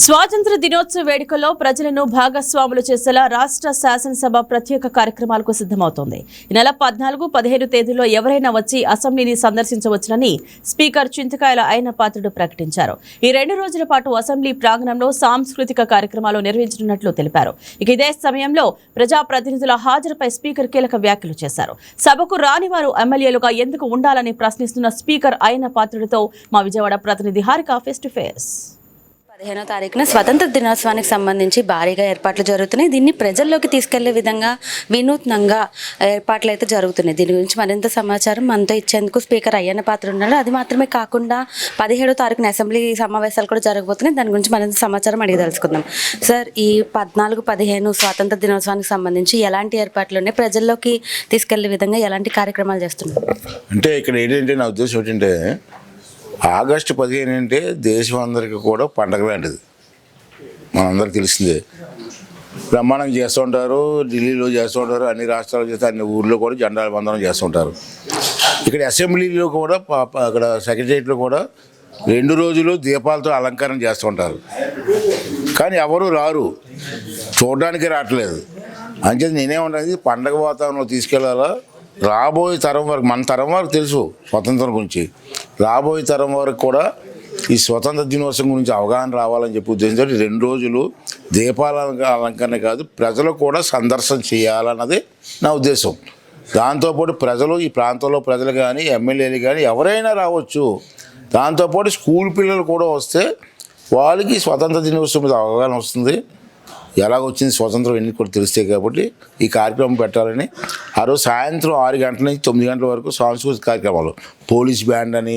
స్వాతంత్ర దినోత్సవ వేడుకల్లో ప్రజలను భాగస్వాములు చేసేలా రాష్ట్ర శాసనసభ ప్రత్యేక కార్యక్రమాలకు సిద్ధమవుతోంది. ఈ నెల 14, 15 తేదీల్లో ఎవరైనా వచ్చి అసెంబ్లీని సందర్శించవచ్చునని స్పీకర్ చింతకాయల అయ్యన్నపాత్రుడు ప్రకటించారు. ఈ 2 రోజుల పాటు అసెంబ్లీ ప్రాంగణంలో సాంస్కృతిక కార్యక్రమాలు నిర్వహించనున్నట్లు తెలిపారు. ఇదే సమయంలో ప్రజాప్రతినిధుల హాజరుపై స్పీకర్ కీలక వ్యాఖ్యలు చేశారు. సభకు రాని వారు ఎమ్మెల్యేలుగా ఎందుకు ఉండాలని ప్రశ్నిస్తున్న స్పీకర్ అయ్యన్నపాత్రుడితో మా విజయవాడ ప్రతినిధి హారిక ఫేస్ టు ఫేస్. 15వ తారీఖున స్వతంత్ర దినోత్సవానికి సంబంధించి భారీగా ఏర్పాట్లు జరుగుతున్నాయి. దీన్ని ప్రజల్లోకి తీసుకెళ్లే విధంగా వినూత్నంగా ఏర్పాట్లు అయితే జరుగుతున్నాయి. దీని గురించి మరింత సమాచారం మనతో ఇచ్చేందుకు స్పీకర్ అయ్యన్నపాత్రుడు ఉన్నారు. అది మాత్రమే కాకుండా 17వ తారీఖున అసెంబ్లీ సమావేశాలు కూడా జరగబోతున్నాయి. దాని గురించి మరింత సమాచారం అడిగి తెలుసుకుందాం. సార్, ఈ 14, 15 స్వాతంత్ర దినోత్సవానికి సంబంధించి ఎలాంటి ఏర్పాట్లు ఉన్నాయి, ప్రజల్లోకి తీసుకెళ్లే విధంగా ఎలాంటి కార్యక్రమాలు చేస్తున్నారు? అంటే ఇక్కడ ఏంటంటే నా ఉద్దేశం ఏంటంటే ఆగస్టు 15 అంటే దేశం అందరికీ కూడా పండగ లాంటిది. మనందరికీ తెలిసిందే. బ్రహ్మాండం చేస్తూ ఉంటారు, ఢిల్లీలో చేస్తూ ఉంటారు, అన్ని రాష్ట్రాలు చేస్తే అన్ని ఊర్లో కూడా జెండాల బంధనం చేస్తూ ఉంటారు. ఇక్కడ అసెంబ్లీలో కూడా అక్కడ సెక్రటరియట్లో కూడా 2 రోజులు దీపాలతో అలంకరణ చేస్తూ ఉంటారు. కానీ ఎవరు రారు, చూడడానికి రావట్లేదు. అంచేది నేనేమంటుంది, పండగ వాతావరణంలో తీసుకెళ్లాలా. రాబోయే తరం వరకు, మన తరం వరకు తెలుసు స్వతంత్రం గురించి, రాబోయే తరం వరకు కూడా ఈ స్వతంత్ర దినోత్సవం గురించి అవగాహన రావాలని చెప్పి ఉద్దేశంతో 2 రోజులు దీపాల అలంకరణ కాదు, ప్రజలు కూడా సందర్శన చేయాలన్నది నా ఉద్దేశం. దాంతోపాటు ప్రజలు, ఈ ప్రాంతంలో ప్రజలు కానీ ఎమ్మెల్యేలు కానీ ఎవరైనా రావచ్చు. దాంతోపాటు స్కూల్ పిల్లలు కూడా వస్తే వాళ్ళకి స్వతంత్ర దినోత్సవం మీద అవగాహన వస్తుంది. ఎలాగొచ్చింది స్వతంత్రం ఎన్ని కూడా తెలుస్తాయి. కాబట్టి ఈ కార్యక్రమం పెట్టాలని ఆ రోజు సాయంత్రం 6 గంటల నుంచి 9 గంటల వరకు సాంస్కృతిక కార్యక్రమాలు, పోలీస్ బ్యాండ్ అని,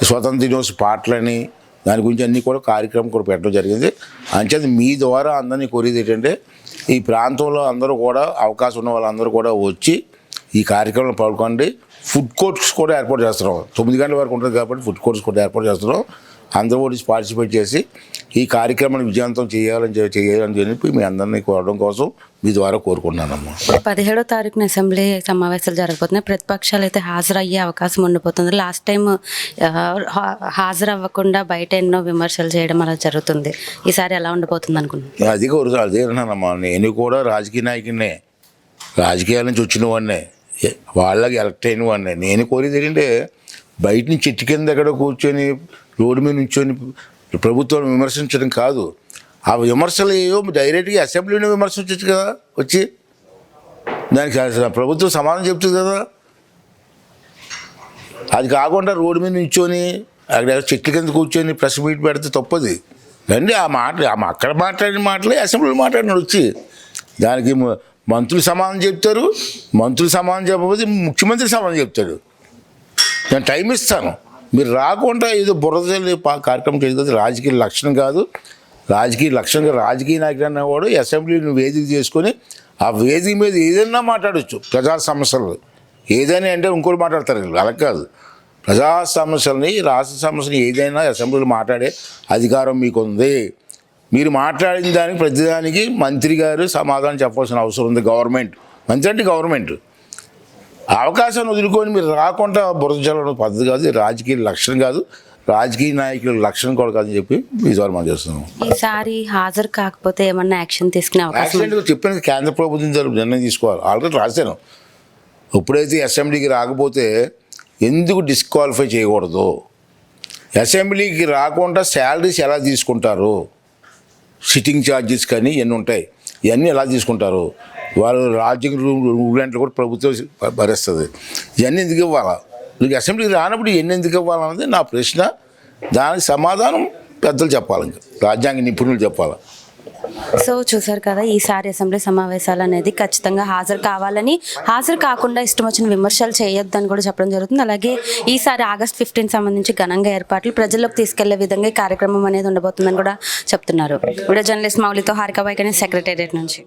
స్వతంత్ర దినోత్సవ పాటలని, దాని గురించి అన్నీ కూడా కార్యక్రమం కూడా పెట్టడం జరిగింది. అంచేది మీ ద్వారా అందరినీ కోరేది ఏంటంటే, ఈ ప్రాంతంలో అందరూ కూడా అవకాశం ఉన్న వాళ్ళందరూ కూడా వచ్చి ఈ కార్యక్రమంలో పాల్గొనండి. ఫుడ్ కోర్ట్స్ కూడా ఏర్పాటు చేస్తున్నాం. 9 గంటల వరకు ఉంటుంది కాబట్టి ఫుడ్ కోర్ట్స్ కూడా ఏర్పాటు చేస్తున్నాం. అందరూ కూడా పార్టిసిపేట్ చేసి ఈ కార్యక్రమాన్ని విజయవంతం చేయాలని చెప్పి మీ అందరినీ కోరడం కోసం మీ ద్వారా కోరుకుంటున్నానమ్మా. 17వ తారీఖున అసెంబ్లీ సమావేశాలు జరగబోతున్నాయి. ప్రతిపక్షాలు అయితే హాజరయ్యే అవకాశం ఉండిపోతుంది. లాస్ట్ టైం హాజరు అవ్వకుండా బయట ఎన్నో విమర్శలు చేయడం అలా జరుగుతుంది. ఈసారి ఎలా ఉండిపోతుంది అనుకున్నాను? అదే అన్నానమ్మా. నేను కూడా రాజకీయ నాయకుడినే, రాజకీయాల నుంచి వచ్చిన వాడినే, వాళ్ళకి ఎలక్ట్ అయిన వాడినే. నేను కోరేది ఏంటంటే, బయట నుంచి చెట్టు కింద ఎక్కడ కూర్చొని రోడ్డు మీద నుంచొని ప్రభుత్వాన్ని విమర్శించడం కాదు. ఆ విమర్శలు ఏవో డైరెక్ట్గా అసెంబ్లీని విమర్శించవచ్చు కదా. వచ్చి దానికి ప్రభుత్వం సమాధానం చెప్తుంది కదా. అది కాకుండా రోడ్డు మీద నుంచొని అక్కడ చెట్ల కింద కూర్చొని ప్రెస్ మీట్ పెడితే తప్పది. రండి, ఆ మాటలు అక్కడ మాట్లాడిన మాటలే అసెంబ్లీలో మాట్లాడినాడు వచ్చి. దానికి మంత్రులు సమాధానం చెప్తారు. మంత్రులు సమాధానం చెప్పకపోతే ముఖ్యమంత్రి సమాధానం చెప్తాడు. నేను టైం ఇస్తాను. మీరు రాకుండా ఏదో బురదల్లి కార్యక్రమం చేయదు. రాజకీయ లక్షణం కాదు. రాజకీయ లక్షణంగా రాజకీయ నాయకుడు అనేవాడు అసెంబ్లీని వేదిక చేసుకొని ఆ వేదిక మీద ఏదైనా మాట్లాడవచ్చు. ప్రజా సమస్యలు ఏదైనా అంటే ఇంకోటి మాట్లాడతారు. అలా కాదు, ప్రజా సమస్యలని, రాష్ట్ర సమస్యలు ఏదైనా అసెంబ్లీలో మాట్లాడే అధికారం మీకు ఉంది. మీరు మాట్లాడిన దానికి ప్రతిదానికి మంత్రి గారు సమాధానం చెప్పాల్సిన అవసరం ఉంది. గవర్నమెంట్, మంత్రి అంటే గవర్నమెంట్. అవకాశాన్ని వదులుకొని మీరు రాకుండా బురద చల్లడం పద్ధతి కాదు. రాజకీయ లక్షణం కాదు, రాజకీయ నాయకుల లక్షణం కూడా కాదని చెప్పి మీ ద్వారా మనం చేస్తున్నాం. ఈసారి హాజరు కాకపోతే ఏమన్నా యాక్షన్ తీసుకునే అవకాశం? చెప్పాను, కేంద్ర ప్రభుత్వం నిర్ణయం తీసుకోవాలి. ఆల్రెడీ రాశాను. ఎప్పుడైతే అసెంబ్లీకి రాకపోతే ఎందుకు డిస్క్వాలిఫై చేయకూడదు, అసెంబ్లీకి రాకుండా శాలరీస్ ఎలా తీసుకుంటారు, సిట్టింగ్ ఛార్జెస్ కానీ ఇవన్నీ ఉంటాయి, ఇవన్నీ ఎలా తీసుకుంటారు, వాళ్ళు రాజ్యాంగ రూల్ కూడా ప్రభుత్వం భరిస్తుంది. ఇవన్నీ ఎందుకు ఇవ్వాలా? మీకు అసెంబ్లీకి రానప్పుడు ఇవన్నీ ఎందుకు ఇవ్వాలన్నది నా ప్రశ్న. దానికి సమాధానం పెద్దలు చెప్పాలి, ఇంకా రాజ్యాంగ నిపుణులు చెప్పాలి. సో చూసారు కదా, ఈసారి అసెంబ్లీ సమావేశాలు అనేది ఖచ్చితంగా హాజరు కావాలని, హాజరు కాకుండా ఇష్టం వచ్చిన విమర్శలు చేయొద్దని కూడా చెప్పడం జరుగుతుంది. అలాగే ఈసారి ఆగస్ట్ 15 సంబంధించి ఘనంగా ఏర్పాట్లు ప్రజల్లోకి తీసుకెళ్లే విధంగా ఈ కార్యక్రమం అనేది ఉండబోతుందని కూడా చెప్తున్నారు. వీడియో జర్నలిస్ట్ మౌలితో హారిక వైకని, సెక్రటేరియట్ నుంచి.